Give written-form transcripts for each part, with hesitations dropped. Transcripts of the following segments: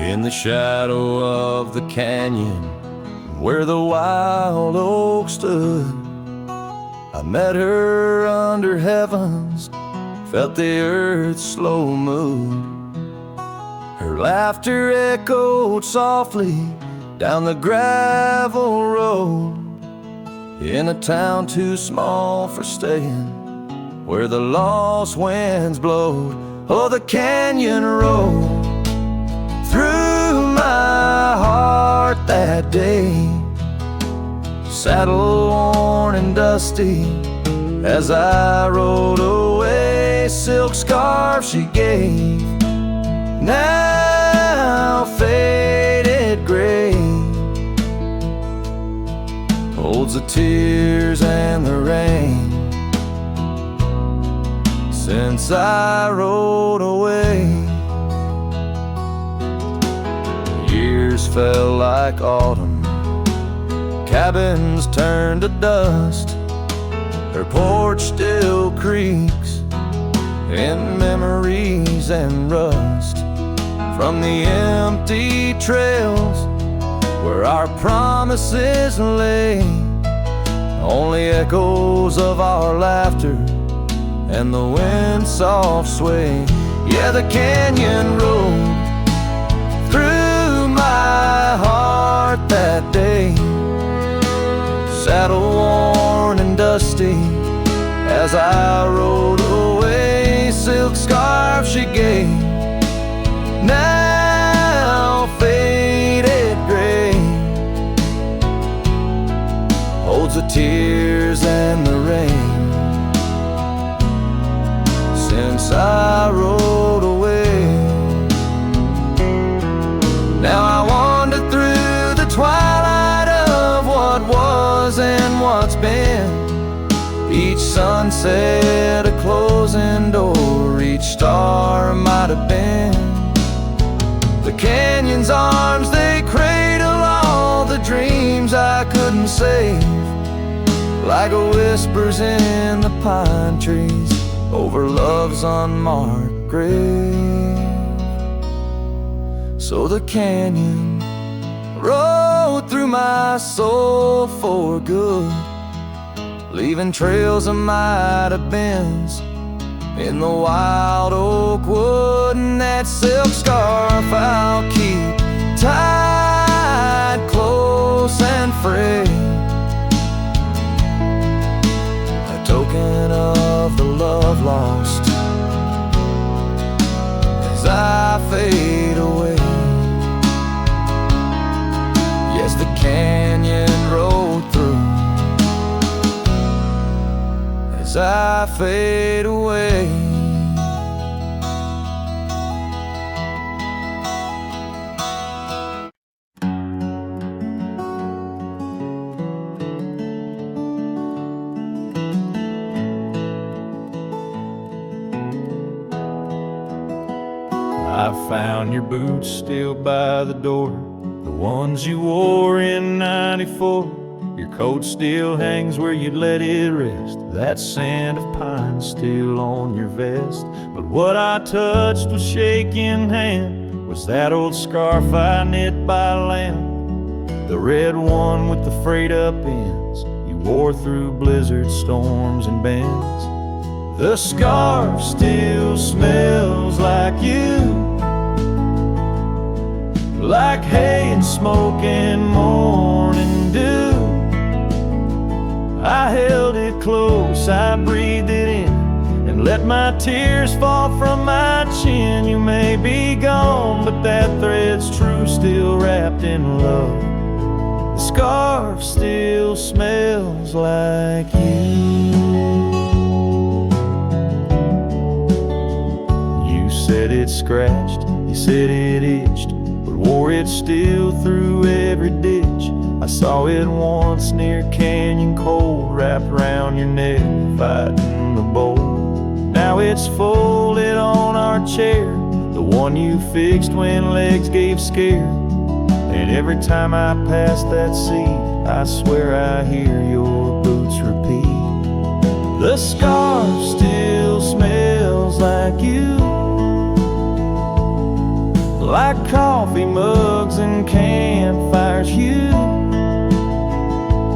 In the shadow of the canyon where the wild oak stood, I met her under heavens, felt the earth's slow move. Her laughter echoed softly down the gravel road, in a town too small for staying, where the lost winds blowed. Oh, the canyon rolled through my heart that day, saddle worn and dusty as I rode away. Silk scarf she gave, now faded gray, holds the tears and the rain since I rode away. Years fell like autumn, cabins turned to dust, her porch still creaks in memories and rust from the empty trails where our promises lay. Only echoes of our laughter and the wind's soft sway. Yeah, the canyon rolled through my heart that day, saddle worn and dusty as I rode away. Silk scarf she gave, now faded gray, holds the tears and the rain since I rode away. Now I wander through the twilight of what was and what's been, each sunset a closing door, each star might have been. The canyon's arms, they cradle all the dreams I couldn't save, like whispers in the pine trees over love's unmarked grave. So the canyon rode through my soul for good, leaving trails of might have beens in the wild oak wood. And that silk scarf I'll keep tied close and frayed, a token of the love lost as I fade away. Yes, the canyon rolled through as I fade away. I found your boots still by the door, the ones you wore in '94. Your coat still hangs where you'd let it rest, that scent of pine still on your vest. But what I touched with shaking hand was that old scarf I knit by land, the red one with the frayed up ends you wore through blizzard storms and bends. The scarf still smells like you, like hay and smoke and morning dew. I held it close, I breathed it in, and let my tears fall from my chin. You may be gone, but that thread's true, still wrapped in love. The scarf still smells like you. You said it scratched, you said it itched, but wore it still through every ditch. I saw it once near Canyon Cold, wrapped around your neck, fighting the bolt. Now it's folded on our chair, the one you fixed when legs gave scare. And every time I pass that seat, I swear I hear your boots repeat. The scarf still smells like you, like coffee mugs and campfires hue.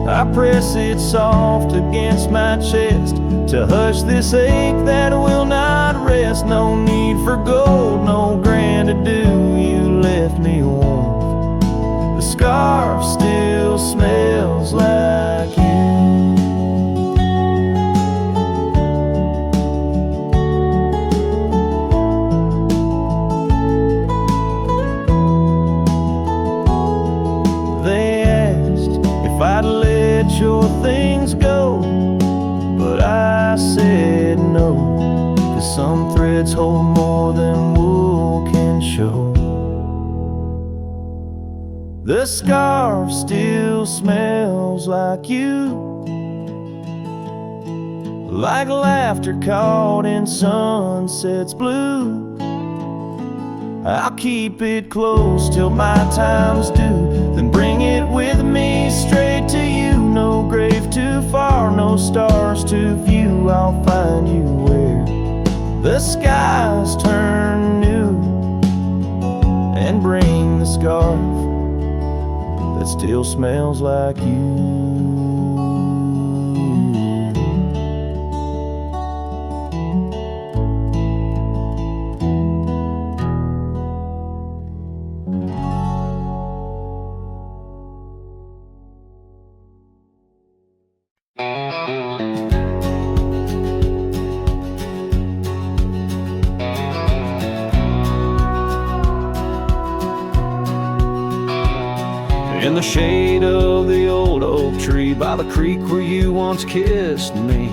I press it soft against my chest to hush this ache that will not rest. No need for gold, no grand ado, you left me warm. The scarf still smells like you. I'd let your things go, but I said no, 'cause some threads hold more than wool can show. The scarf still smells like you, like laughter caught in sunset's blue. I'll keep it close till my time's due, then bring it with me straight to you. No grave too far, no stars to view. I'll find you where the skies turn new, and bring the scarf that still smells like you. In the shade of the old oak tree by the creek where you once kissed me,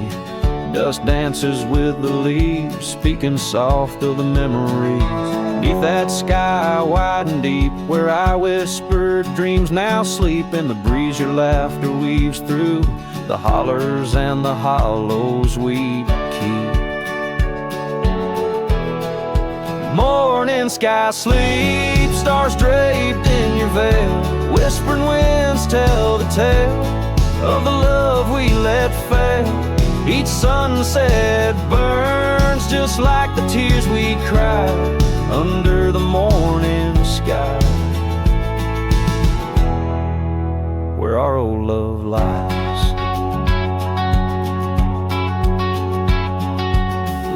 dust dances with the leaves, speaking soft of the memories. Beneath that sky wide and deep where I whispered dreams now sleep. In the breeze your laughter weaves through the hollers and the hollows we keep. Morning sky sleep, stars draped in your veil. Whispering winds tell the tale of the love we let fail. Each sunset burns just like the tears we cried under the morning sky, where our old love lies.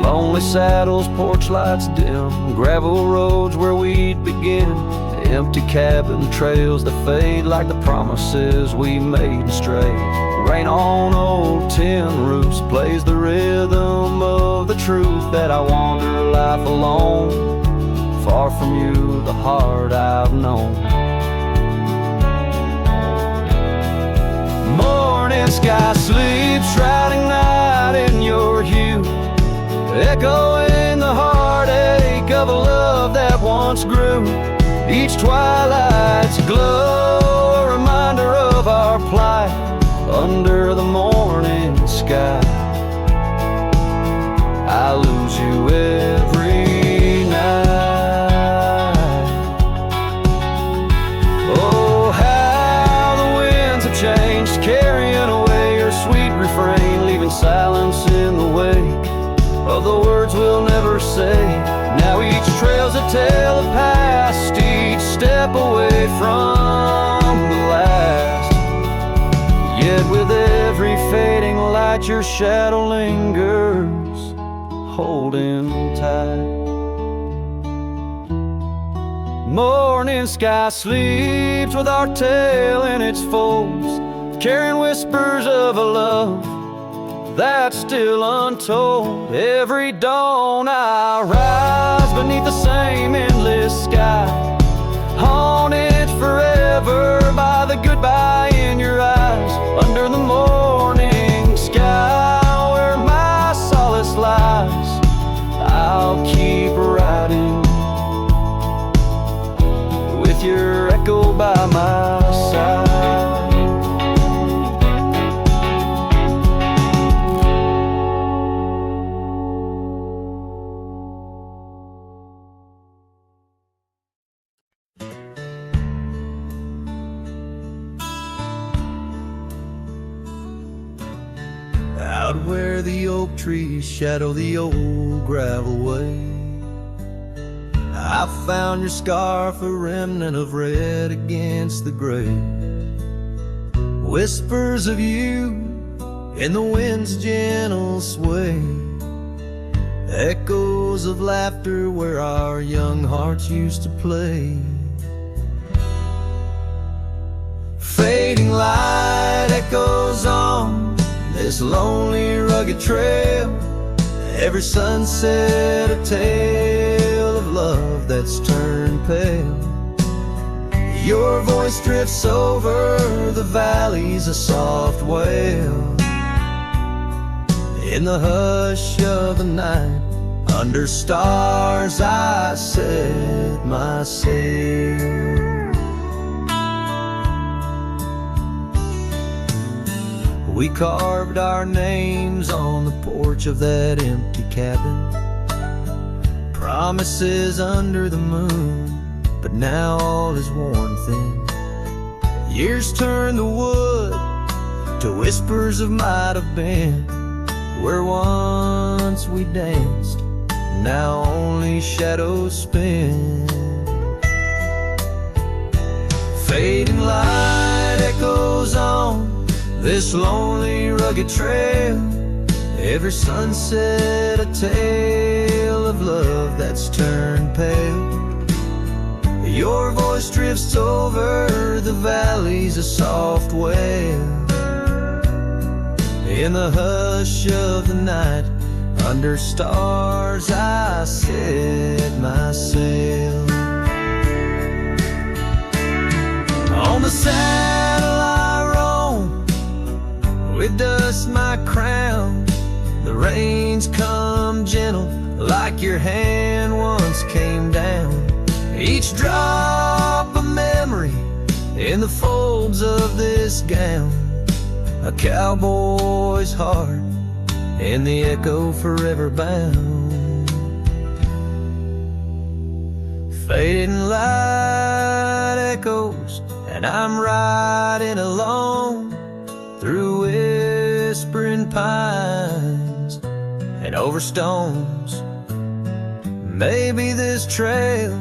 Lonely saddles, porch lights dim, gravel roads where we'd begin. Empty cabin trails that fade like the promises we made and strayed. Rain on old tin roofs plays the rhythm of the truth that I wander life alone, far from you, the heart I've known. Morning sky sleeps, shrouding night in your hue, echoing the heartache of a love that once grew. Each twilight's glow, a reminder of our plight under the morning sky. I lose you every night. Oh, how the winds have changed, carrying away your sweet refrain, leaving silence in the wake of the words we'll never say. Now each trail's a tale of past, each step away from the last. Yet with every fading light your shadow lingers, holding tight. Morning sky sleeps with our tale in its folds, carrying whispers of a love that's still untold. Every dawn I rise beneath the same endless sky, haunted forever by the goodbye in your eyes. Under the morning sky where my solace lies, I'll keep riding with your echo by my side. Out where the oak trees shadow the old gravel way, I found your scarf, a remnant of red against the gray. Whispers of you in the wind's gentle sway. Echoes of laughter where our young hearts used to play. Fading light echoes on this lonely rugged trail. Every sunset a tale of love that's turned pale. Your voice drifts over the valleys, a soft wail. In the hush of the night, under stars I set my sail. We carved our names on the porch of that empty cabin. Promises under the moon, but now all is worn thin. Years turn the wood to whispers of might have been. Where once we danced, now only shadows spin. Fading light echoes on this lonely rugged trail. Every sunset a tale of love that's turned pale. Your voice drifts over the valleys, a soft wail. In the hush of the night, under stars I set my sail. On the saddle I roam, with dust my crown. The reins come gentle, like your hand once came down. Each drop a memory in the folds of this gown. A cowboy's heart in the echo forever bound. Fading light echoes, and I'm riding alone through whispering pines and over stones. Maybe this trail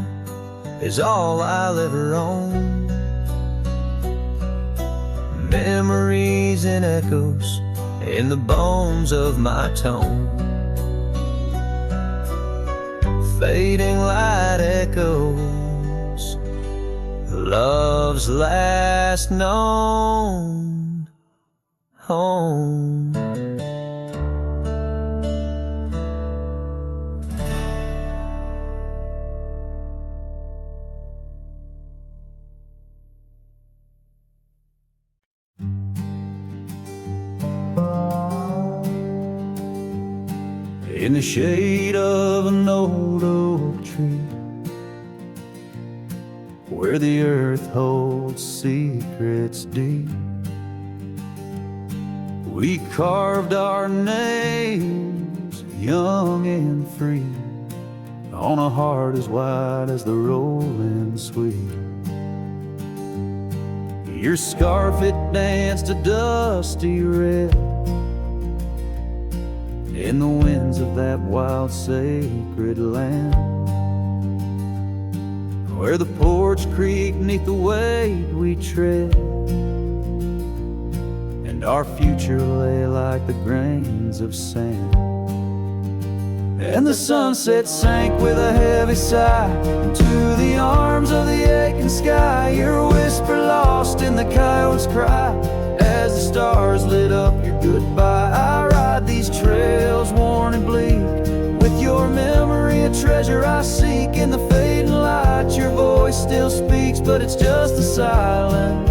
is all I'll ever own. Memories and echoes in the bones of my tone. Fading light echoes, love's last known home. In the shade of an old oak tree, where the earth holds secrets deep, we carved our names, young and free, on a heart as wide as the rolling sweet. Your scarf, it danced a dusty red in the winds of that wild sacred land, where the porch creaked neath the weight we tread, and our future lay like the grains of sand. And the sunset sank with a heavy sigh into the arms of the aching sky. Your whisper lost in the coyote's cry as the stars lit up your goodbye. I ride these trails worn and bleak, with your memory a treasure I seek. In the fading light your voice still speaks, but it's just the silence,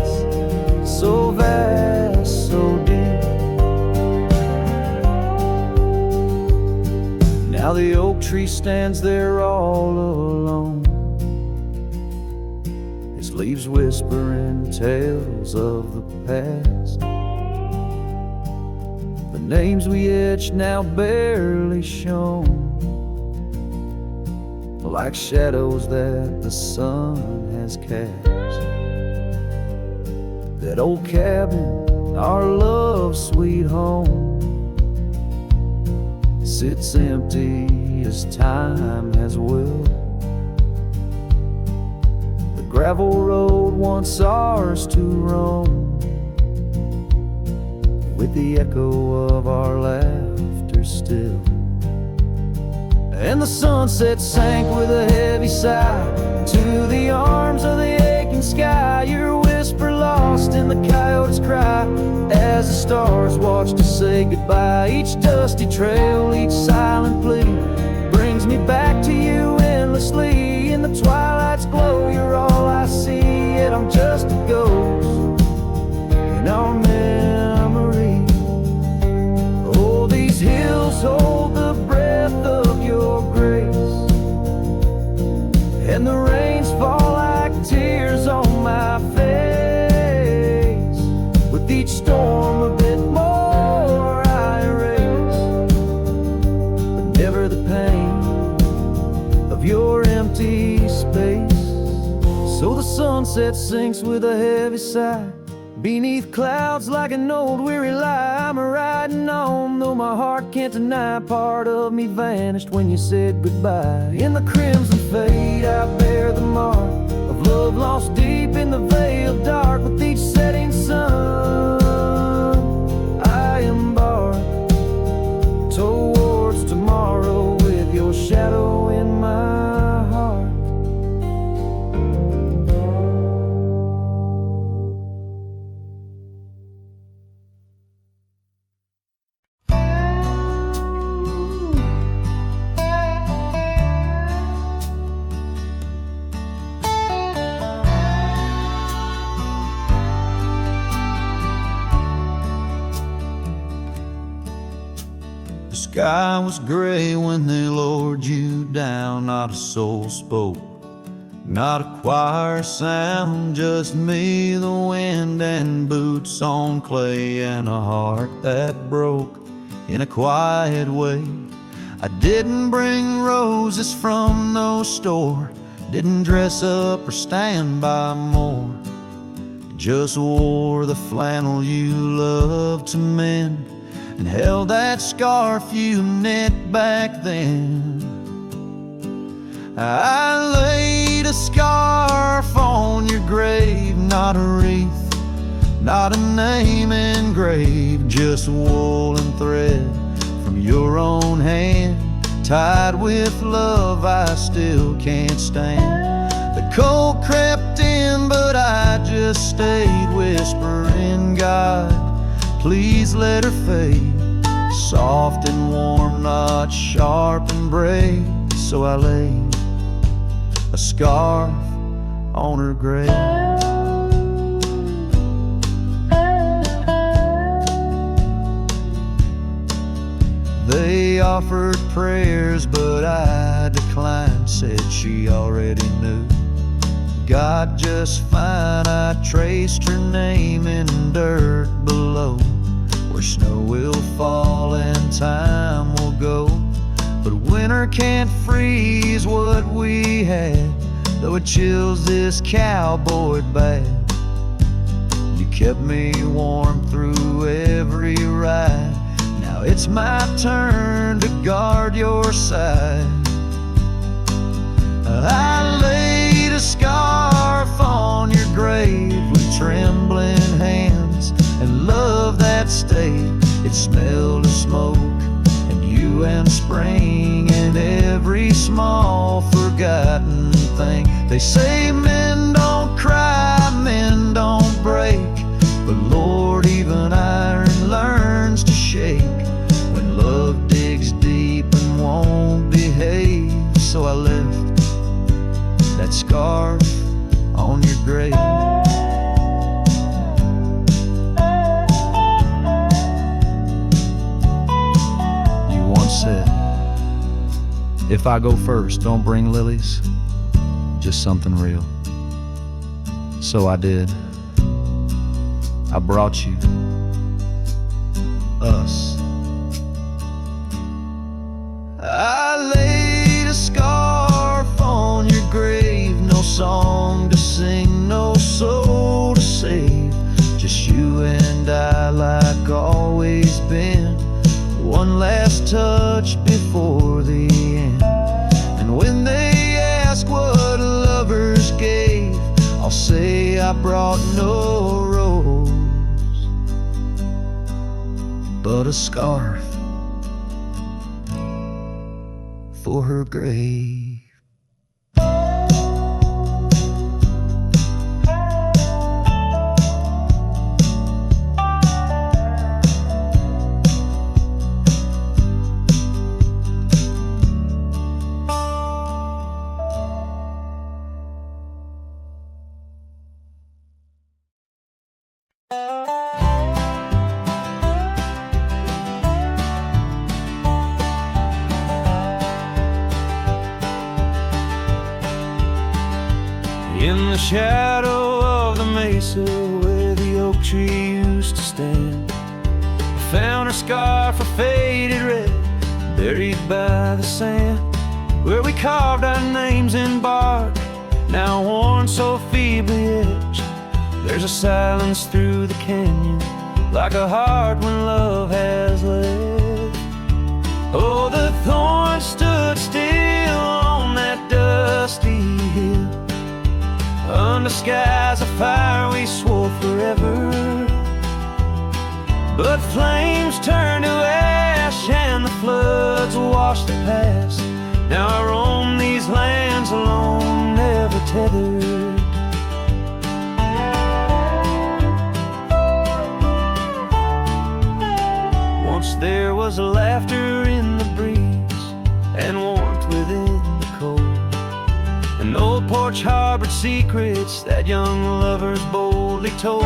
so vast, so deep. Now the oak tree stands there all alone, its leaves whispering tales of the past. The names we etched now barely shown, like shadows that the sun has cast. That old cabin, our love's sweet home, sits empty as time has willed. gravel road once ours to roam, with the echo of our laughter still. And the sunset sank with a heavy sigh to the arms of the aching sky. Your whisper lost in the coyote's cry as the stars watched us say goodbye. Each dusty trail, each silent plea brings me back to you endlessly. In the twilight's glow, you're all I see, yet I'm just a ghost in our memory. Oh, these hills hold the breath of your grace, and the rains fall like tears on my face. With each storm a bit more I erase, but never the pain of your empty space. So the sunset sinks with a heavy sigh beneath clouds like an old weary lie. I'm riding on, though my heart can't deny part of me vanished when you said goodbye. In the crimson fade I bear the mark of love lost deep in the veil dark. With each setting sun I embark towards tomorrow with your shadow in my heart. The sky was gray when they lowered you down. Not a soul spoke, not a choir sound, just me, the wind, and boots on clay, and a heart that broke in a quiet way. I didn't bring roses from no store, didn't dress up or stand by more, just wore the flannel you loved to mend, and held that scarf you knit back then. I laid a scarf on your grave, not a wreath, not a name engraved, just wool and thread from your own hand, tied with love I still can't stand. The cold crept in, but I just stayed, whispering, God, please let her fade. Soft and warm, not sharp and brave. So I laid a scarf on her grave. They offered prayers, but I declined, said she already knew. God just fine, I traced her name in dirt below, where snow will fall and time will go. But winter can't freeze what we had, though it chills this cowboy bad. You kept me warm through every ride, now it's my turn to guard your side. I laid a scarf on your grave with trembling hands and love that stayed. It smelled of smoke and you and spring and every small forgotten thing. They say men don't cry, men don't break, but Lord, even iron learns to shake when love digs deep and won't behave. So I left that scarf on your grave. You once said, if I go first, don't bring lilies, just something real. So I did. I brought you us. I laid a scarf on your grave, no song to sing, no soul to save, just you and I like always been. One last touch before the end. And when they ask what lovers gave, I brought no rose, but a scarf for her grave. In the shadow of the mesa where the oak tree used to stand, I found her scarf, a faded red, buried by the sand, where we carved our names in bark, now worn so feebly etched. There's a silence through the canyon, like a heart when love has left. Oh, the thorns stood still on that dusty hill, under skies of fire we swore forever. But flames turned to ash and the floods washed the past. Now I roam these lands alone, never tethered. Once there was laughter in the breeze and warmth within the cold. An old porch harbored secrets that young lovers boldly told.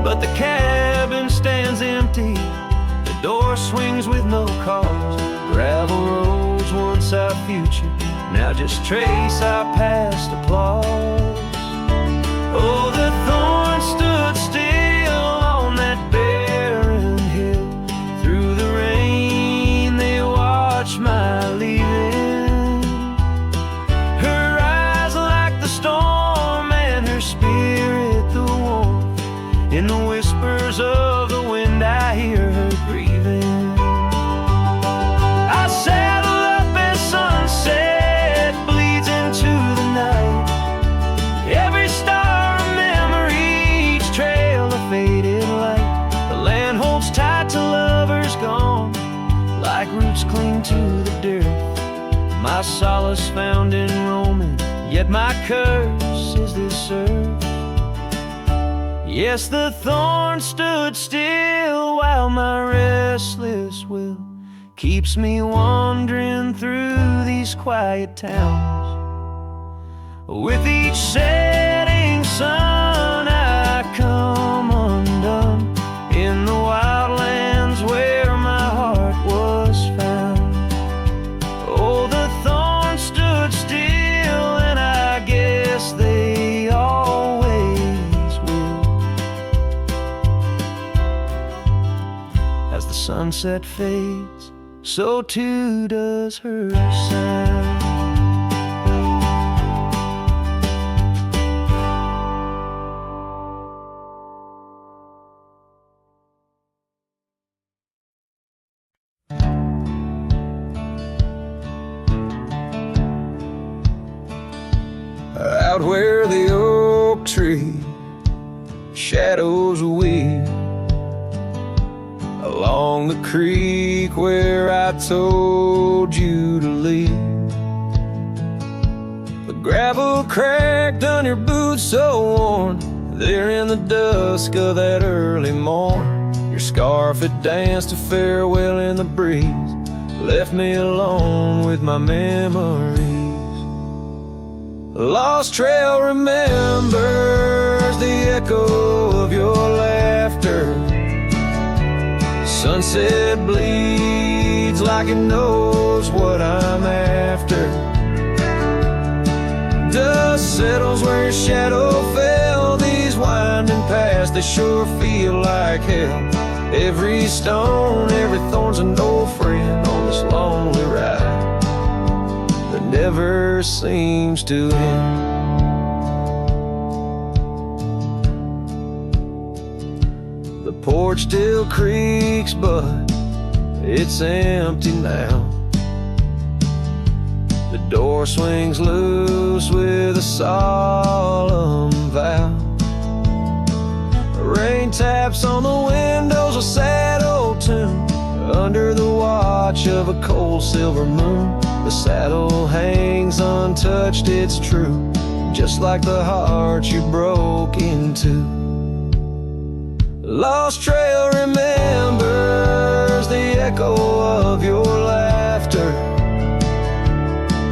But the cabin stands empty, the door swings with no cause. Gravel roads, once our future, now just trace our past applause. Oh, the thorns stood still on that barren hill. Through the rain they watched my leaving. Her eyes like the storm and her spirit the warmth. In the whispers of the wind I hear her grieving. I saddle up as sunset bleeds into the night. Every star a memory, each trail a faded light. The land holds tight to lovers gone, like roots cling to the dirt. My solace found in roaming, yet my curse is this earth. Yes, the thorn stood still while my restless will keeps me wandering through these quiet towns. With each setting sun I come undone in the wildlands where my heart was found. Oh, the thorns stood still and I guess they always will. As the sunset fades, so too does her sound. Out where the oak tree shadows weave, along the creek where I told you to leave. The gravel cracked on your boots so worn, there in the dusk of that early morn. Your scarf had danced a farewell in the breeze, left me alone with my memories. Lost trail remembers the echo of your laughter. Sunset bleeds like it knows what I'm after. Dust settles where your shadow fell. These winding paths, they sure feel like hell. Every stone, every thorn's an old friend on this lonely ride that never seems to end. The porch still creaks, but it's empty now. The door swings loose with a solemn vow. taps on the windows, a sad old tune. Under the watch of a cold silver moon, the saddle hangs untouched, it's true, just like the heart you broke into. Lost trail remembers the echo of your laughter.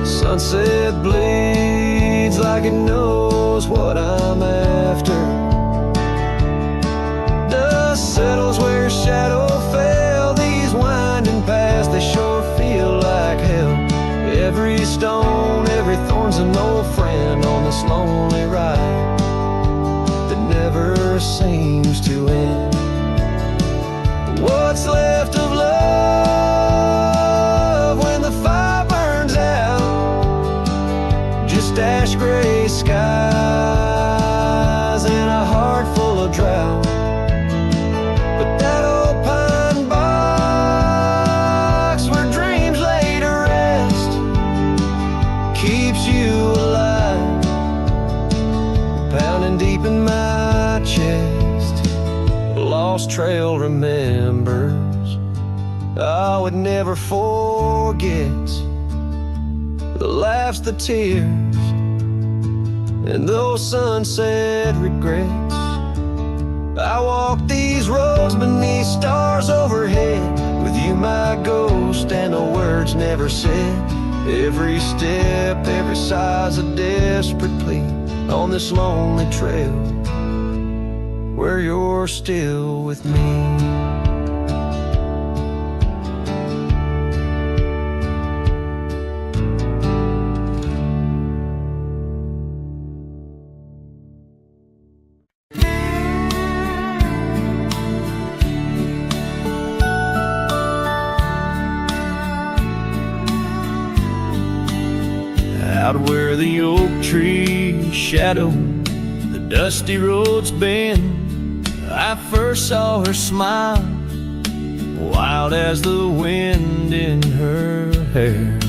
Sunset bleeds like it knows what I'm after. Dust settles where your shadow fell. These winding paths, they sure feel like hell. Every stone, every thorn's an old friend on this lonely ride that never seems to end. What's left of love when the fire burns out? Just ash gray skies and a heart full of drought. But that old pine box where dreams lay to rest keeps you alive, pounding deep in my chest. Lost trail remembers, I would never forget the laughs, the tears, and those sunset regrets. I walk these roads beneath stars overhead, with you my ghost and the words never said. Every step, every sigh's a desperate plea on this lonely trail where you're still with me. Out where the oak trees shadow the dusty roads bend, I first saw her smile, wild as the wind in her hair.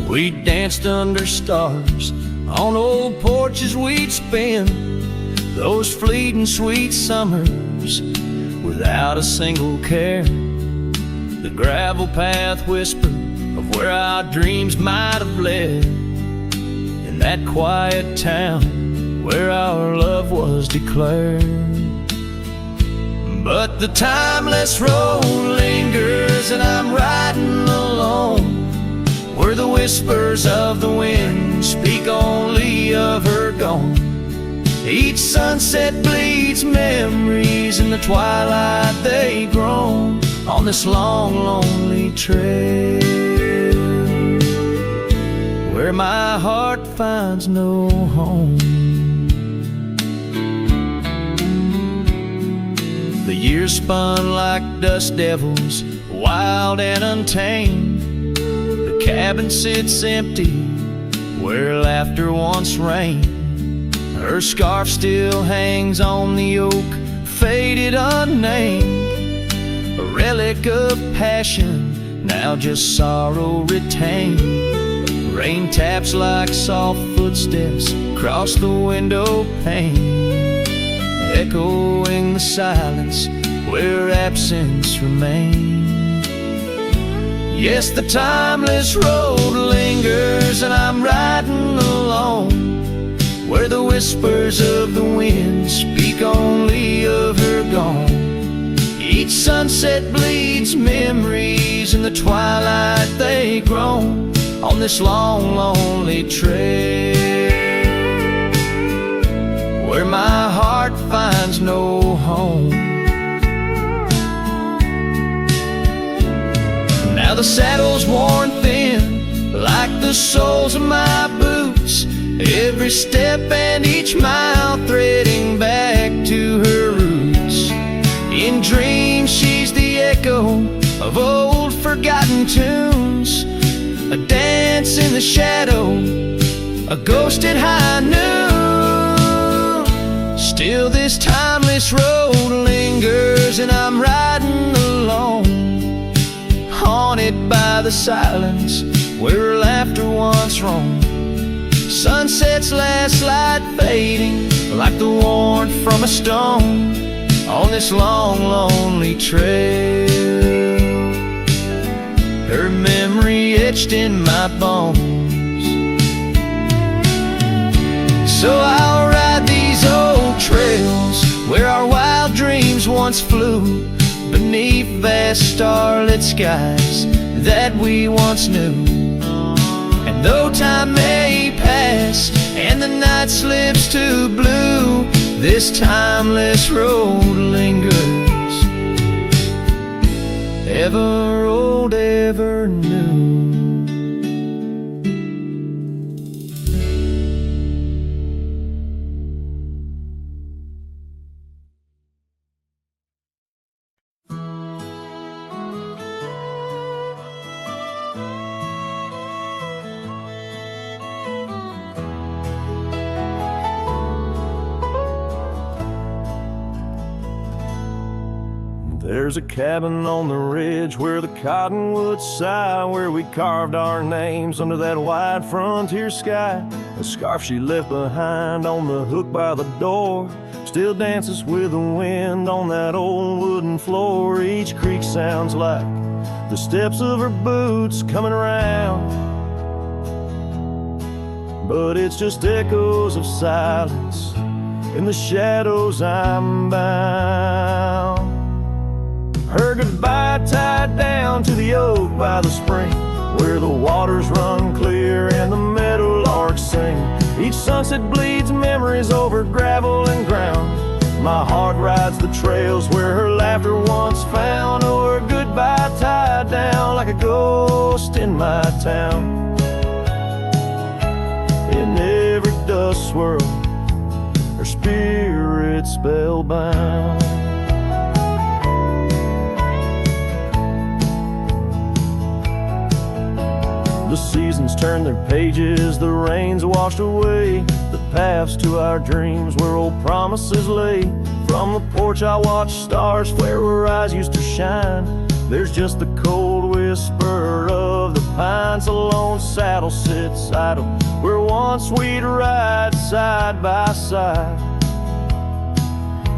We danced under stars, on old porches we'd spend those fleeting sweet summers without a single care. The gravel path whispered of where our dreams might have led, in that quiet town where our love was declared. But the timeless road lingers and I'm riding alone, where the whispers of the wind speak only of her gone. Each sunset bleeds memories, in the twilight they groan on this long, lonely trail where my heart finds no home. The years spun like dust devils, wild and untamed. The cabin sits empty where laughter once reigned. Her scarf still hangs on the oak, faded unnamed, a relic of passion, now just sorrow retained. Rain taps like soft footsteps across the window pane, echoing the silence where absence remains. Yes, the timeless road lingers and I'm riding alone, where the whispers of the wind speak only of her gone. Each sunset bleeds memories, in the twilight they groan on this long, lonely trail where my heart finds no home. Now the saddle's worn thin like the soles of my boots, every step and each mile threading back to her roots. In dreams she's the echo of old forgotten tunes, a dance in the shadow, a ghost at high noon. Still this timeless road lingers and I'm riding alone, haunted by the silence where laughter once roamed. Sunset's last light fading like the warmth from a stone on this long, lonely trail. Her memory etched in my bones. So I'll ride these old trails where our wild dreams once flew, beneath vast starlit skies that we once knew. And though time may pass and the night slips to blue, this timeless road lingers, ever old, ever new. There's a cabin on the ridge where the cottonwoods sigh, where we carved our names under that wide frontier sky. The scarf she left behind on the hook by the door still dances with the wind on that old wooden floor. Each creak sounds like the steps of her boots coming around, but it's just echoes of silence. In the shadows I'm bound. Her goodbye tied down to the oak by the spring, where the waters run clear and the meadowlarks sing. Each sunset bleeds memories over gravel and ground. My heart rides the trails where her laughter once found. Oh, her goodbye tied down like a ghost in my town. In every dust swirl, her spirit spellbound. The seasons turn their pages, the rains washed away the paths to our dreams where old promises lay. From the porch I watch stars flare where her eyes used to shine. There's just the cold whisper of the pines. A lone saddle sits idle where once we'd ride side by side.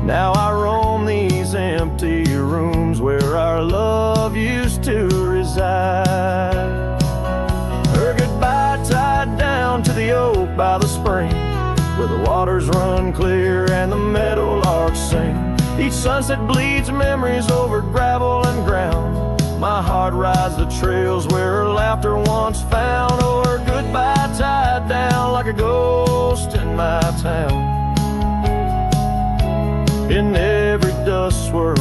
Now I roam these empty rooms where our love used to reside. Her goodbye tied down to the oak by the spring, where the waters run clear and the meadowlarks sing. Each sunset bleeds memories over gravel and ground. My heart rides the trails where her laughter once found. Oh, her goodbye tied down like a ghost in my town. In every dust swirl,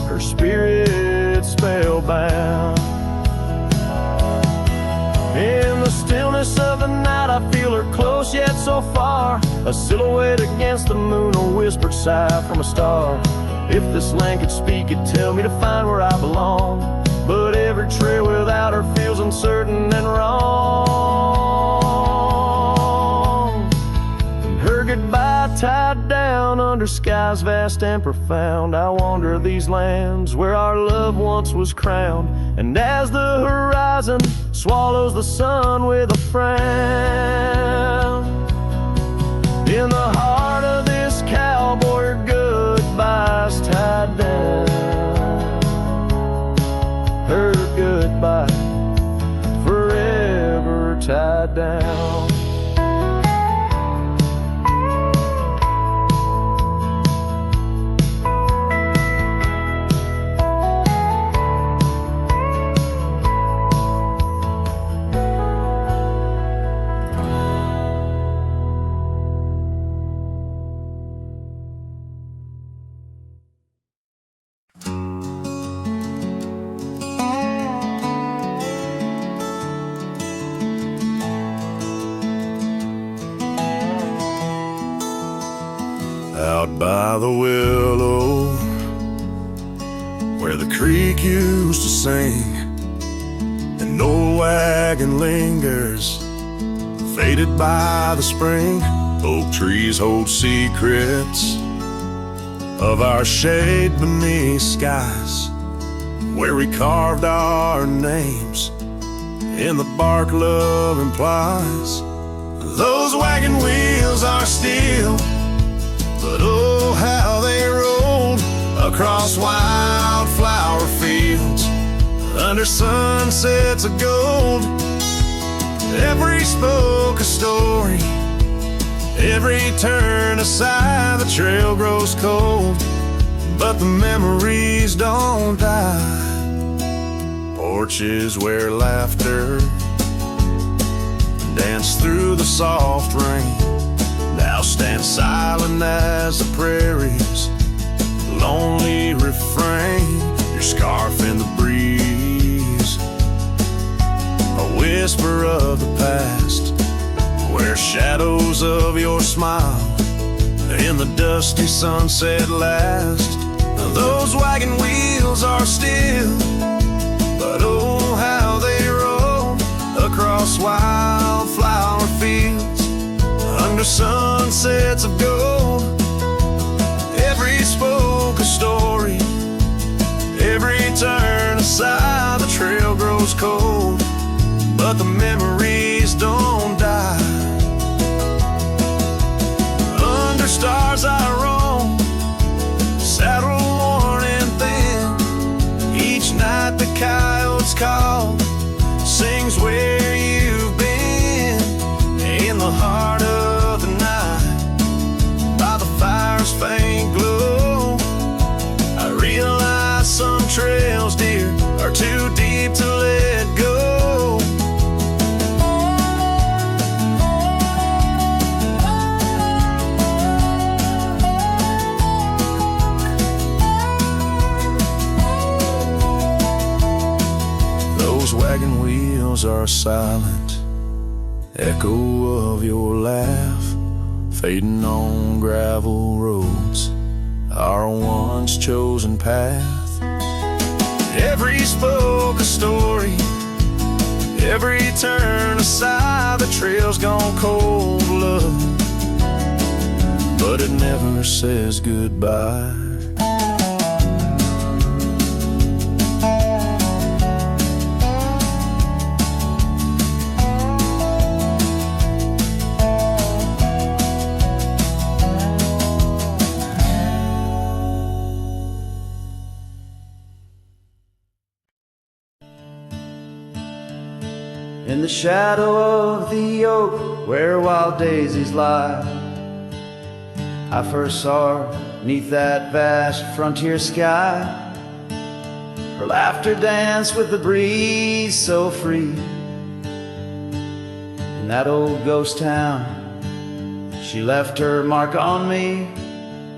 her spirit spellbound. In the stillness of the night I feel her close yet so far, a silhouette against the moon, a whispered sigh from a star. If this land could speak, it'd tell me to find where I belong, but every trail without her feels uncertain and wrong. And her goodbye tied down under skies vast and profound, I wander these lands where our love once was crowned. And as the horizon swallows the sun with a frown, in the heart of this cowboy, her goodbye's tied down. Her goodbye forever tied down. Out by the willow, where the creek used to sing, an old wagon lingers, faded by the spring. Oak trees hold secrets of our shade beneath skies, where we carved our names in the bark love implies. Those wagon wheels are steel, but oh how they rolled across wildflower fields under sunsets of gold. Every spoke a story, every turn aside the trail grows cold, but the memories don't die. Porches where laughter danced through the soft rain now stand silent as the prairie's lonely refrain. Your scarf in the breeze, a whisper of the past, where shadows of your smile in the dusty sunset last. Those wagon wheels are still, but oh how they roll across wildflower fields under sunsets of gold. Every spoke a story, every turn aside the trail grows cold, but the memories don't die. Under stars I roam, saddle worn and thin. Each night the coyotes call, sings where you've been. In the heart of the night, by the fire's faint glow, I realize some trails, dear, are too deep to let go. Those wagon wheels are a silent echo of your laugh, fading on gravel roads, our once chosen path. Every spoke a story, every turn aside the trail's gone cold, love, but it never says goodbye. In the shadow of the oak where wild daisies lie, I first saw her 'neath that vast frontier sky. Her laughter danced with the breeze so free. In that old ghost town, she left her mark on me.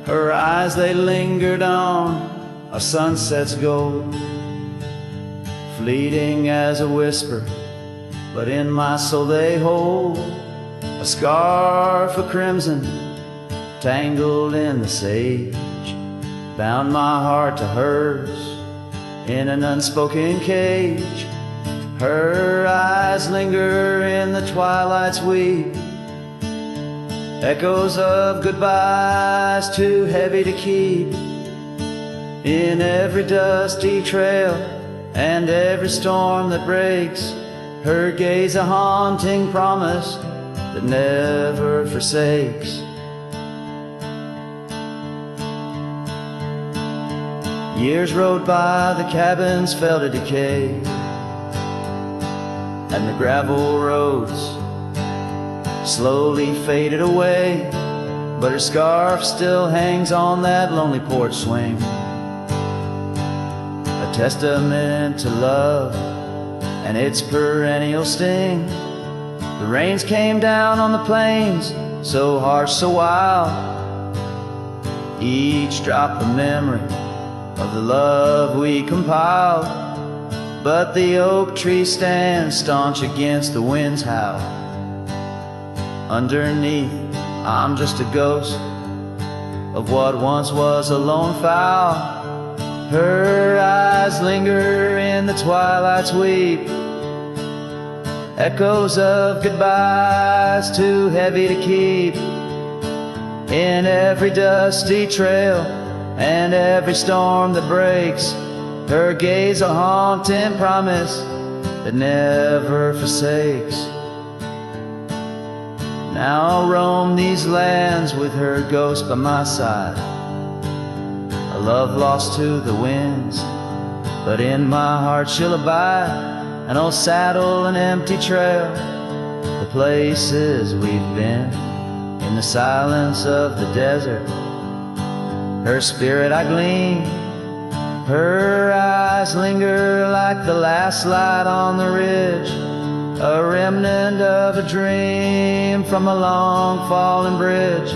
Her eyes, they lingered on a sunset's gold, fleeting as a whisper, but in my soul they hold a scarf of crimson tangled in the sage, bound my heart to hers in an unspoken cage. Her eyes linger in the twilight's weep, echoes of goodbyes too heavy to keep. In every dusty trail and every storm that breaks, her gaze a haunting promise that never forsakes. Years rode by, the cabins fell to decay, and the gravel roads slowly faded away, but her scarf still hangs on that lonely porch swing, a testament to love and its perennial sting. The rains came down on the plains, so harsh, so wild, each drop a memory of the love we compiled. But the oak tree stands staunch against the wind's howl. Underneath, I'm just a ghost of what once was a lone fowl. Her eyes linger in the twilight's weep, echoes of goodbyes too heavy to keep. In every dusty trail and every storm that breaks, her gaze a haunting promise that never forsakes. Now I'll roam these lands with her ghost by my side. A love lost to the winds, but in my heart she'll abide. An old saddle, an empty trail, the places we've been. In the silence of the desert, her spirit I glean. Her eyes linger like the last light on the ridge, a remnant of a dream from a long fallen bridge.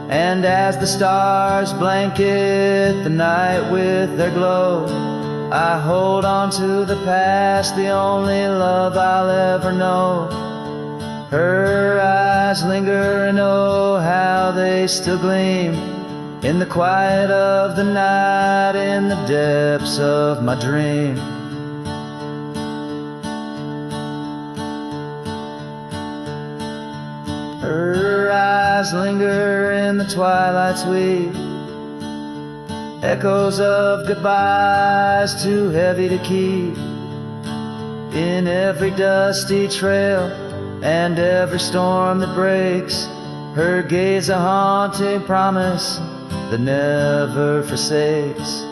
And as the stars blanket the night with their glow, I hold on to the past, the only love I'll ever know. Her eyes linger and oh, how they still gleam in the quiet of the night, in the depths of my dream. Her eyes linger in the twilight's weave, echoes of goodbyes too heavy to keep. In every dusty trail and every storm that breaks, her gaze a haunting promise that never forsakes.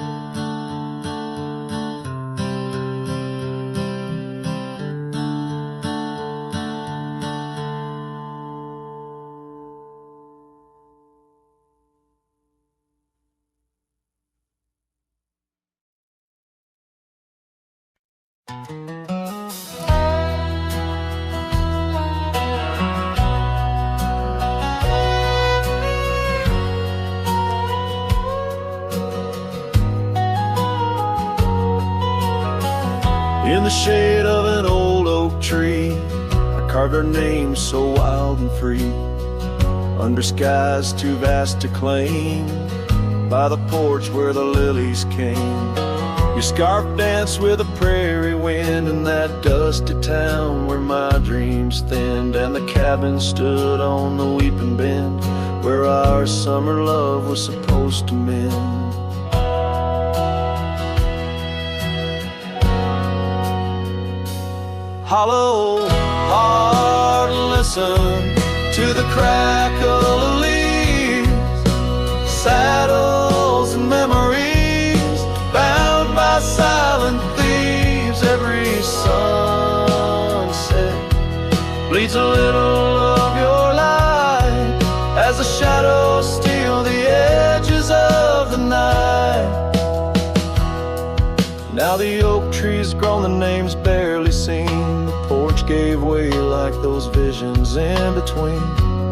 In the shade of an old oak tree, I carved our names so wild and free, under skies too vast to claim, by the porch where the lilies came. Your scarf danced with a prairie wind in that dusty town where my dreams thinned, and the cabin stood on the weeping bend where our summer love was supposed to mend. Hollow heart, listen to the crackle of leaves, saddles and memories bound by silent thieves. Every sunset bleeds a little of your light as the shadows steal the edges of the night. Now the oak tree's grown, the name's barely seen. The porch gave way like those visions in between.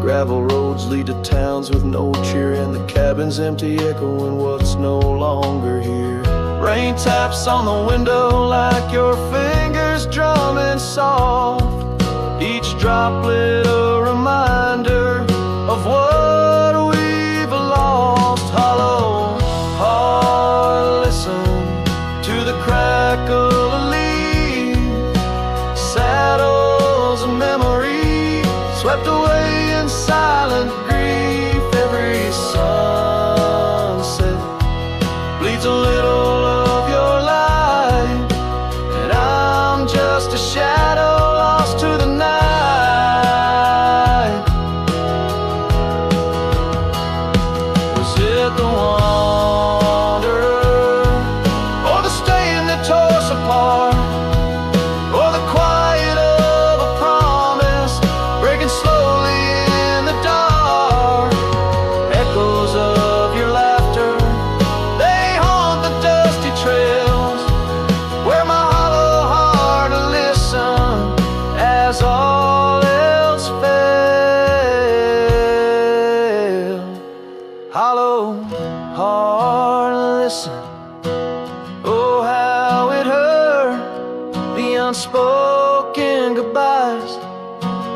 Gravel roads lead to towns with no cheer, and the cabin's empty, echoing what's no longer here. Rain taps on the window like your fingers drumming soft, each droplet a reminder of what we've lost. Hollow heart, listen to the crackle of leaves, saddles and memories swept away in silent grief. Every sunset bleeds a little of your light, and I'm just a shadow lost to the night. Was it the wanderer, or the stain that tore us apart, or the quiet of a promise breaking slowly in the dark? Echoes of your laughter, they haunt the dusty trails where my hollow heart will listen as all else failed. Hollow heart, listen, oh how it hurt, the unspoken goodbyes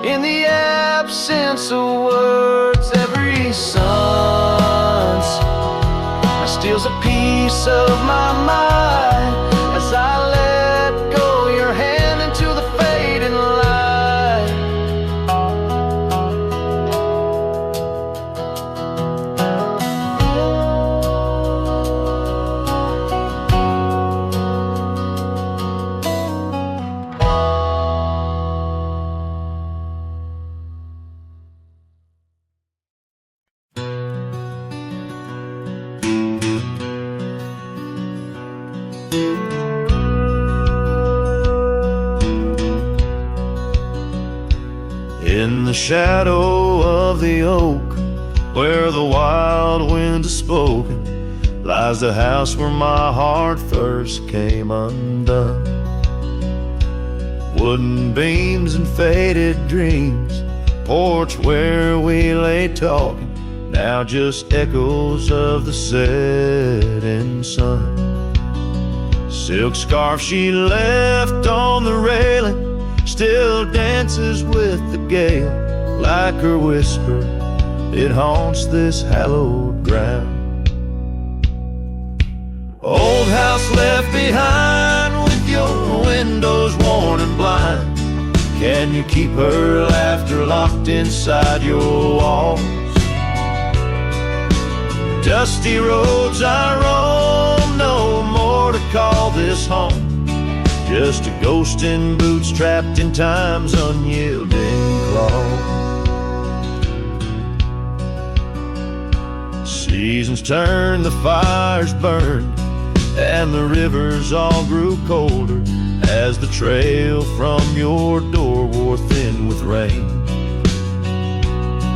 in the absence of words. Every sunset steals a piece of my mind as I let go your hand into the fading light. In the shadow of the oak, where the wild wind has spoken, lies the house where my heart first came undone. Wooden beams and faded dreams, porch where we lay talking, now just echoes of the setting sun. Silk scarf she left on the railing still dances with the gale. Like her whisper, it haunts this hallowed ground. Old house left behind with your windows worn and blind. Can you keep her laughter locked inside your walls? Dusty roads I roam, no more to call this home. Just a ghost in boots trapped in time's unyielding claw. Seasons turned, the fires burned, and the rivers all grew colder as the trail from your door wore thin with rain.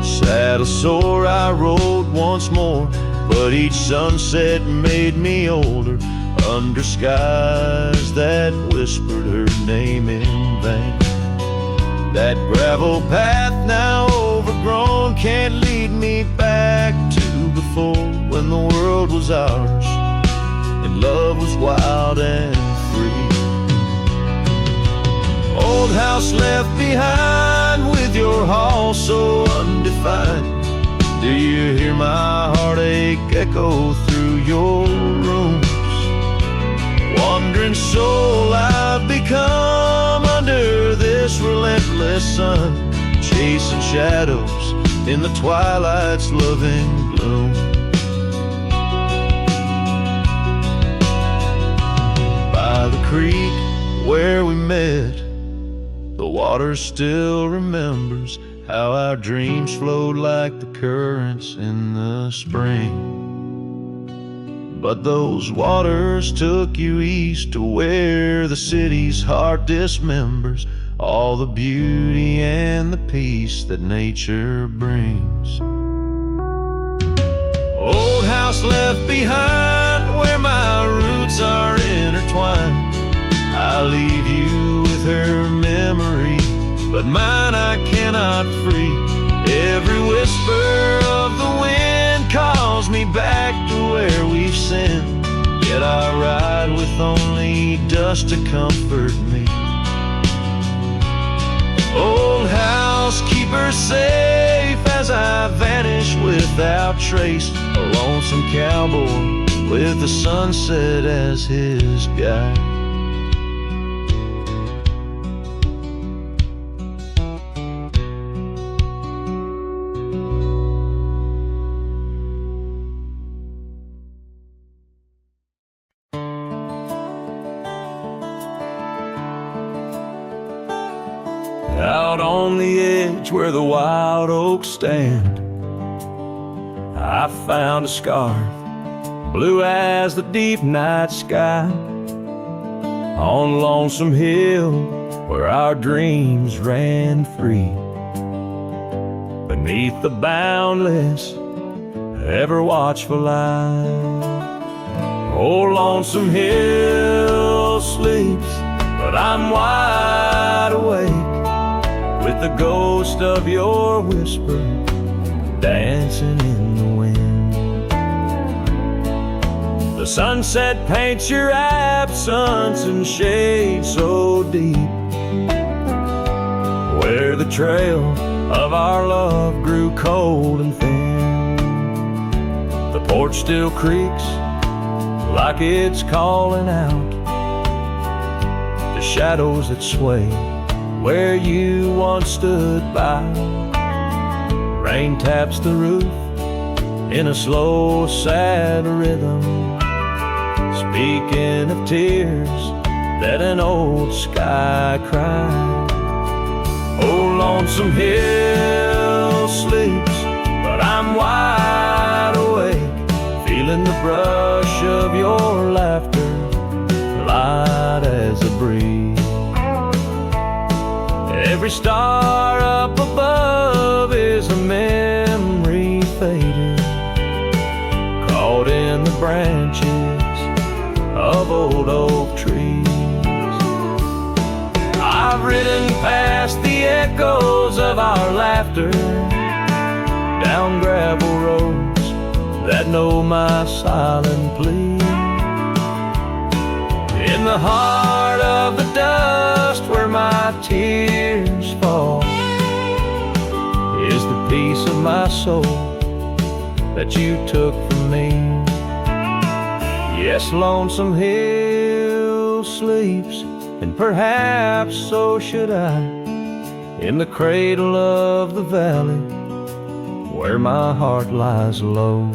Saddle sore I rode once more, but each sunset made me older, under skies that whispered her name in vain. That gravel path now overgrown can't lead me back to before, when the world was ours and love was wild and free. Old house left behind with your hall so undefined. Do you hear my heartache echo through your rooms? Wandering soul I've become under this relentless sun, chasing shadows in the twilight's loving gloom. By the creek where we met, the water still remembers how our dreams flowed like the currents in the spring. But those waters took you east to where the city's heart dismembers all the beauty and the peace that nature brings. Old house left behind where my roots are intertwined. I leave you with her memory, but mine I cannot free. Every whisper of the wind calls me back to where we've sinned, yet I ride with only dust to comfort me. Old house, keep her safe as I vanish without trace, a lonesome cowboy with the sunset as his guide. Out on the edge where the wild oaks stand, I found a scarf, blue as the deep night sky, on Lonesome Hill where our dreams ran free, beneath the boundless, ever watchful eye. Oh, Lonesome Hill sleeps, but I'm wide awake, with the ghost of your whisper dancing in the wind. The sunset paints your absence in shade so deep, where the trail of our love grew cold and thin. The porch still creaks like it's calling out the shadows that sway where you once stood by. Rain taps the roof in a slow, sad rhythm, speaking of tears that an old sky cried. Oh, Lonesome Hill sleeps, but I'm wide awake, feeling the brush of your laughter, light as a breeze. Every star up above is a memory faded, caught in the branches of old oak trees. I've ridden past the echoes of our laughter, down gravel roads that know my silent plea. In the heart of the dust where my tears fall is the piece of my soul that you took from me. Yes, Lonesome Hill sleeps, and perhaps so should I, in the cradle of the valley where my heart lies low.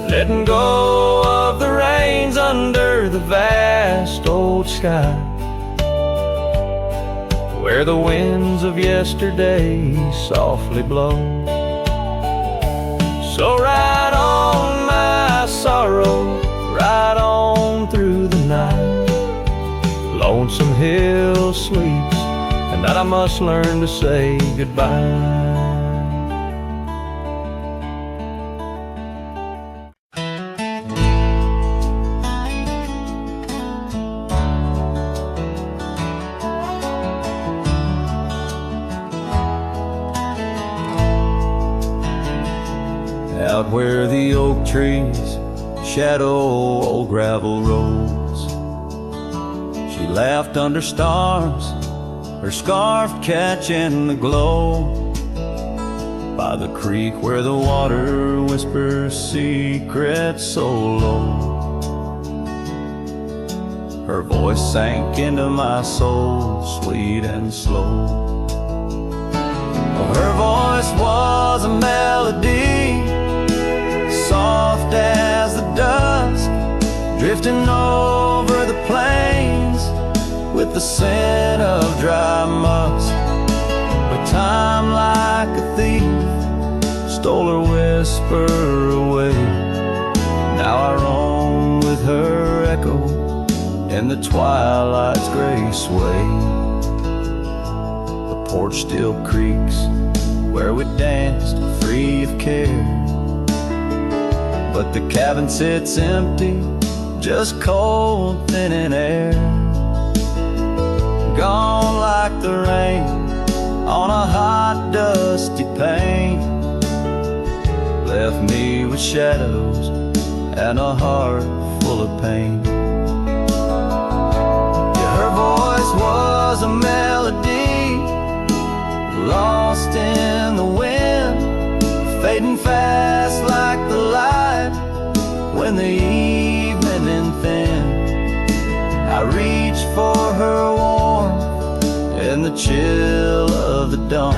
Letting go of the reins under the vast old sky, where the winds of yesterday softly blow. So ride on, my sorrow, ride on through the night. Lonesome Hill sleeps, and that I must learn to say goodbye. Out where the oak trees shadow old gravel roads, she laughed under stars, her scarf catching the glow. By the creek where the water whispers secrets so low, her voice sank into my soul, sweet and slow. Her voice was a melody, soft as the dusk, drifting over the plains with the scent of dry musk. But time, like a thief, stole her whisper away. Now I roam with her echo in the twilight's gray sway. The porch still creaks where we danced free of care, but the cabin sits empty, just cold, thinning air. Gone like the rain on a hot, dusty pane, left me with shadows and a heart full of pain. Yeah, her voice was a melody, lost in the wind, fading fast like the light when the evening thinned. I reached for her warmth in the chill of the dawn,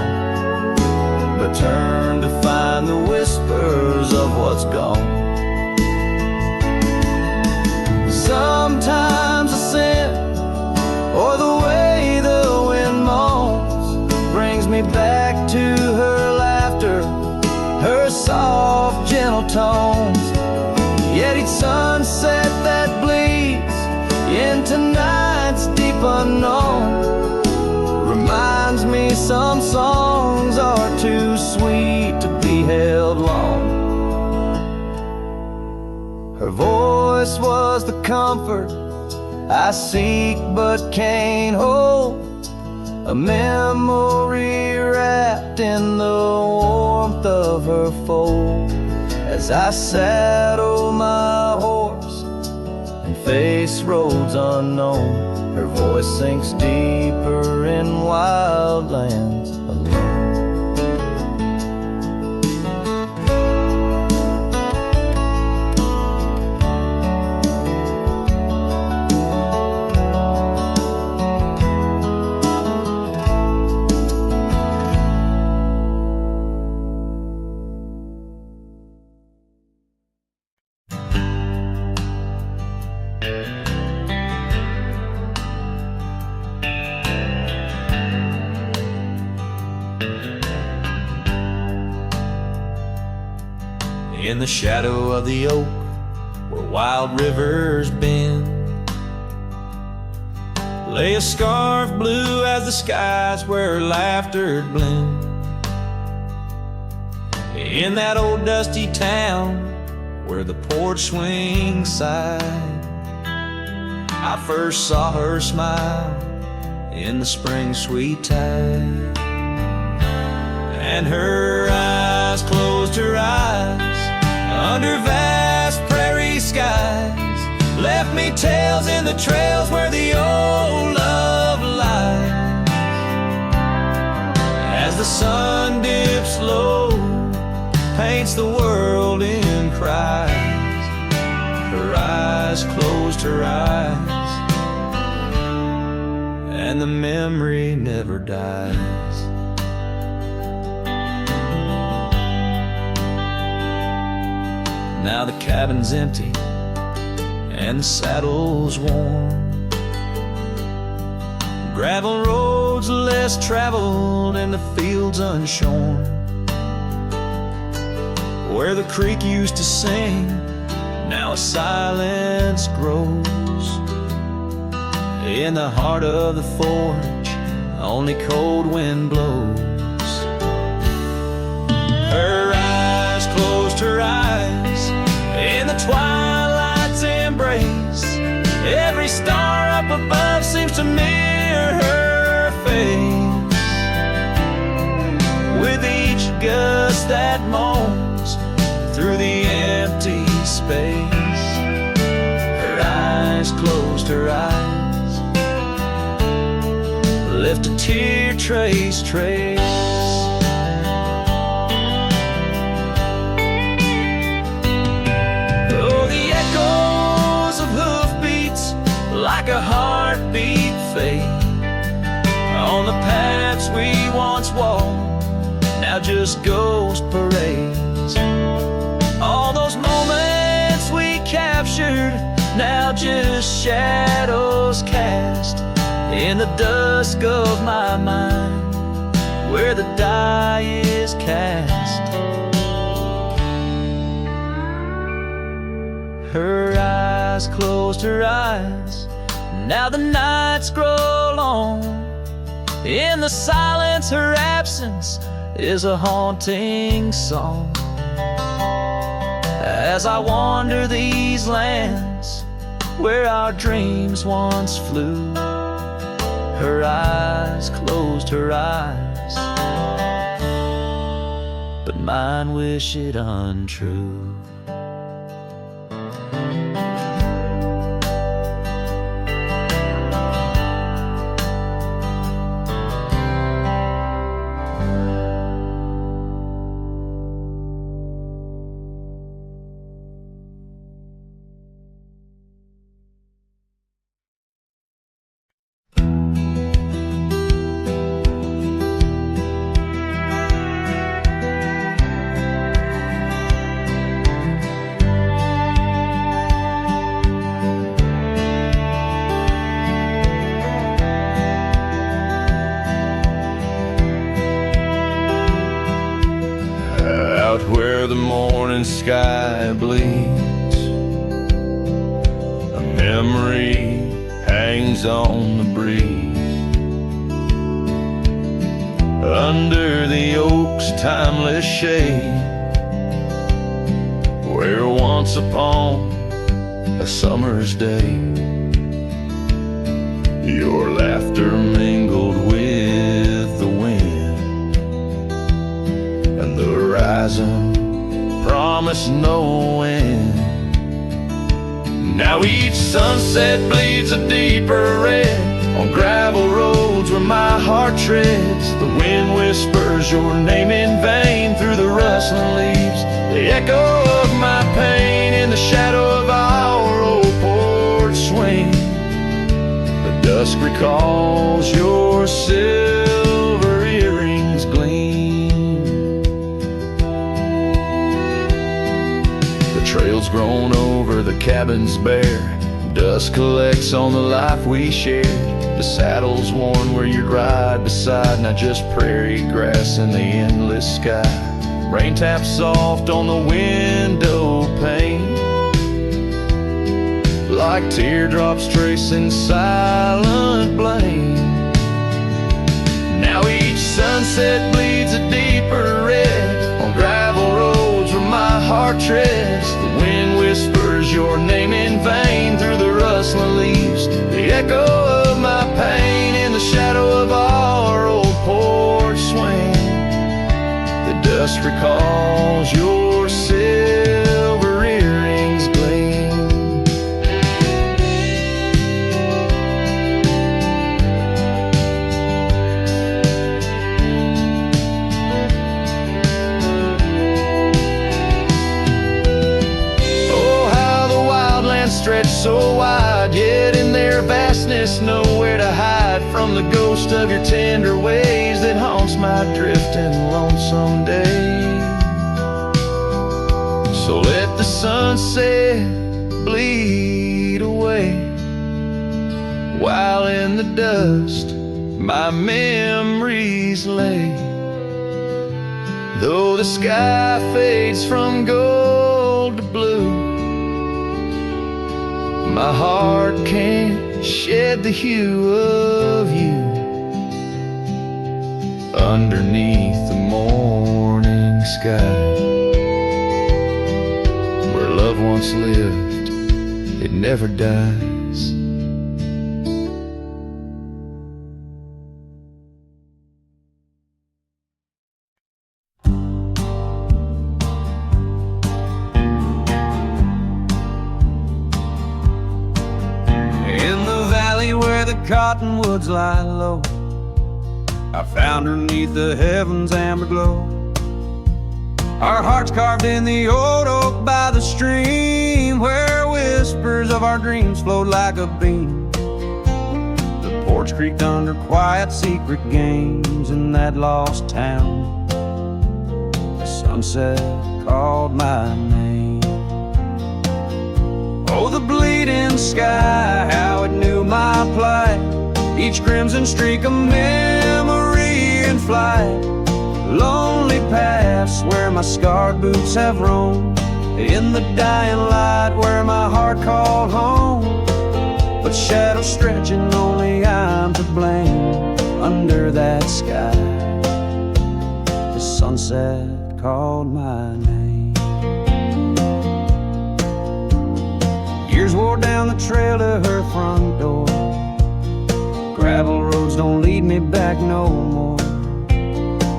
but turned to find the whispers of what's gone. Sometimes a scent or the way the wind moans brings me back to her laughter, her soft, gentle tones. Yet each sunset that bleeds into night's deep unknown reminds me some songs are too sweet to be held long. Her voice was the comfort I seek but can't hold, a memory wrapped in the warmth of her fold. As I saddle my horse and face roads unknown, her voice sinks deeper in wild lands alone. In the shadow of the oak where wild rivers bend, lay a scarf blue as the skies where laughter'd blend. In that old dusty town where the porch swings sighed, I first saw her smile in the spring sweet tide. And her eyes closed her eyes under vast prairie skies, left me tales in the trails where the old love lies. As the sun dips low, paints the world in cries, her eyes closed her eyes, and the memory never dies. Now the cabin's empty and the saddle's worn, gravel roads less traveled and the fields unshorn. Where the creek used to sing, now a silence grows. In the heart of the forge, only cold wind blows. Her eyes closed her eyes in the twilight's embrace. Every star up above seems to mirror her face. With each gust that moans through the empty space, her eyes closed her eyes, left a tear trace. Oh, the echoes of hoofbeats like a heartbeat fade on the paths we once walked, now just ghost parades. All those moments we captured, now just shadows cast in the dusk of my mind, where the die is cast. Her eyes closed her eyes, now the nights grow long. In the silence, her absence is a haunting song. As I wander these lands where our dreams once flew, her eyes closed her eyes, but mine wish it untrue. Where the morning sky bleeds, a memory hangs on the breeze. Under the oak's timeless shade, where once upon a summer's day, your laughter mingled with the wind, and the horizon promised no end. Now each sunset bleeds a deeper red on gravel roads where my heart treads. The wind whispers your name in vain through the rustling leaves, the echo of my pain in the shadow of our old porch swing. The dusk recalls your silver earrings gleam. The trail's grown over, the cabin's bare, dust collects on the life we shared. The saddle's worn where you'd ride beside, not just prairie grass in the endless sky. Rain taps soft on the window pane, like teardrops tracing silent blame. Now each sunset bleeds a deeper red on gravel roads where my heart treads. The wind whispers your name in vain through the rustling leaves, the echo of my pain in the shadow of our old porch swing. The dust recalls your silver earrings gleam. Oh, how the wildlands stretch so wide, yet in their vastness nowhere to hide from the ghost of your tender ways that haunts my drifting lonesome days. So let the sunset bleed away, while in the dust my memories lay. Though the sky fades from gold to blue, my heart can't shed the hue of you. Underneath the morning sky, where love once lived, it never dies. In the valley where the cottonwoods lie low, I found her 'neath the heavens' amber glow. Our hearts carved in the old oak by the stream, where whispers of our dreams flowed like a beam. The porch creaked under quiet secret games in that lost town. The sunset called my name. Oh, the bleeding sky, how it knew my plight. Each crimson streak a memory in flight. Lonely paths where my scarred boots have roamed, in the dying light where my heart called home. But shadows stretching, only I'm to blame. Under that sky, the sunset called my name. Years wore down the trail to her front door. Gravel roads don't lead me back no more.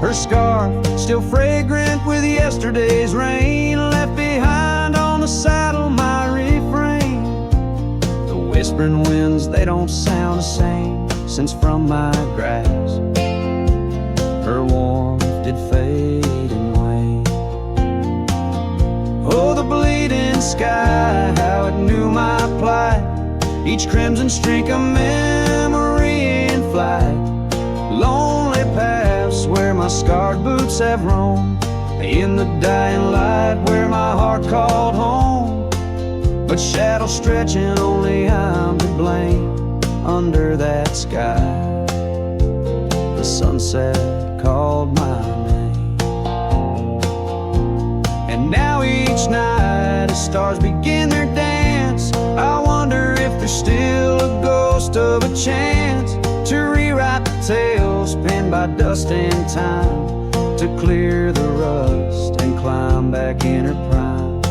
Her scarf still fragrant with yesterday's rain, left behind on the saddle my refrain. The whispering winds, they don't sound the same since from my grass her warmth did fade and wane. Oh, the bleeding sky, how it knew my plight. Each crimson streak a memory in flight. Lonely paths where my scarred boots have roamed, in the dying light where my heart called home. But shadows stretching, only I'm to blame. Under that sky, the sunset called my name. And now each night as stars begin their dance, I wonder if there's still a ghost of a chance to rewrite the tales penned by dust and time, to clear the rust and climb back in her prime.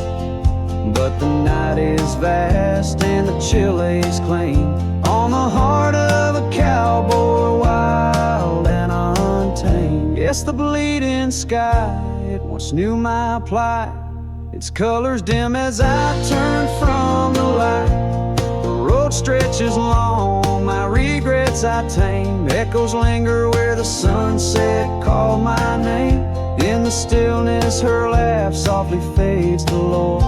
But the night is vast and the chill lays claim on the heart of a cowboy, wild and untamed. Yes, the bleeding sky, it once knew my plight. Its colors dim as I turn from the light. The road stretches long, my regrets I tame. Echoes linger where the sunset called my name. In the stillness her laugh softly fades to low,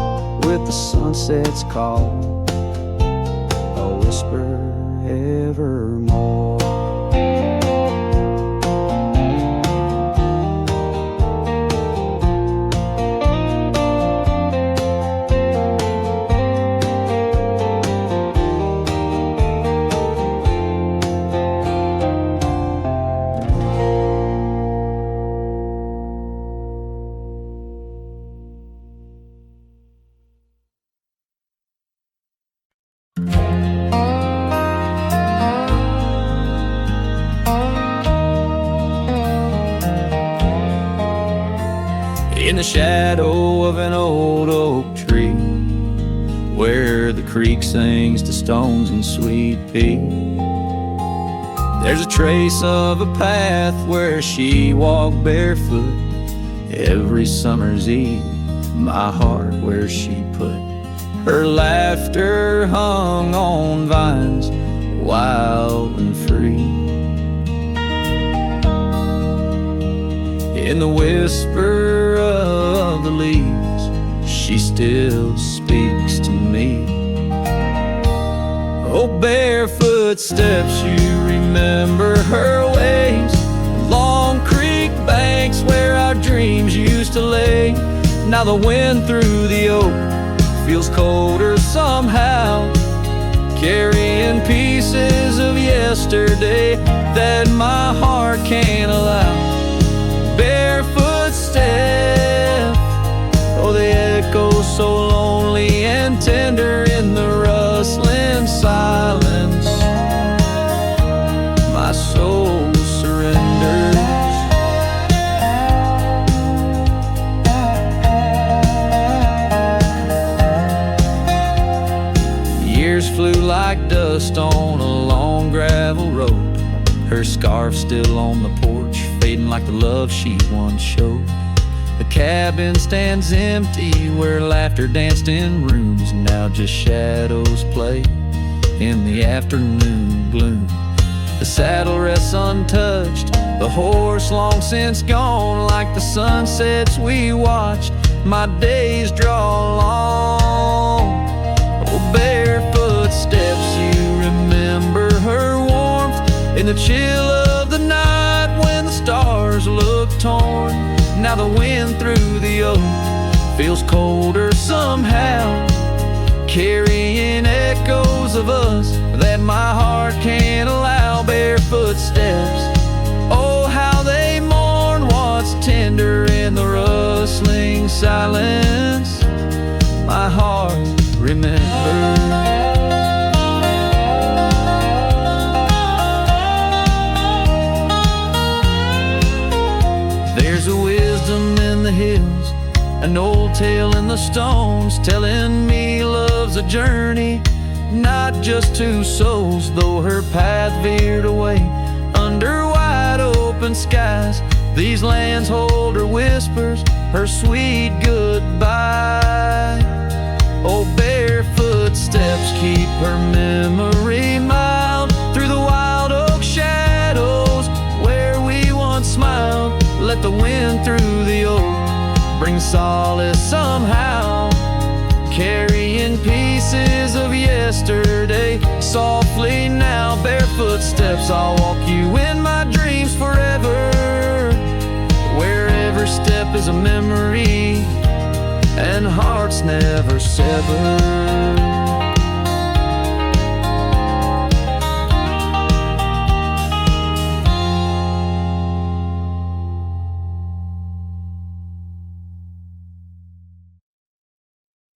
with the sunset's call, a whisper evermore. the shadow of an old oak tree, where the creek sings to stones and sweet pea. There's a trace of a path where she walked barefoot every summer's eve, my heart where she put her laughter hung on vines, wild and free. In the whisper of the leaves, she still speaks to me. Oh, barefoot steps, you remember her ways, long creek banks where our dreams used to lay. Now the wind through the oak feels colder somehow, carrying pieces of yesterday that my heart can't allow. Barefoot step, oh, they echo so lonely and tender in the rustling silence. My soul surrenders. Years flew like dust on a long gravel road, her scarf still on the porch, fading like the love she once showed. The cabin stands empty where laughter danced in rooms, now just shadows play in the afternoon gloom. The saddle rests untouched, the horse long since gone, like the sunsets we watched, my days draw long. Oh, barefoot steps, you remember her warmth in the chill of the night when the stars look torn. Now the wind through the oak feels colder somehow, carrying echoes of us that my heart can't allow. Barefoot steps, oh, how they mourn what's tender in the rustling silence. My heart remembers. There's a wisdom in the hills, an old tale in the stones, telling me love's a journey, not just two souls. Though her path veered away under wide open skies, these lands hold her whispers, her sweet goodbye. Oh, barefoot steps keep her memory mild through the wild oak shadows where we once smiled. Let the wind through the oak bring solace somehow, carrying pieces of yesterday softly now. Barefoot steps, I'll walk you in my dreams forever, where every step is a memory and hearts never sever.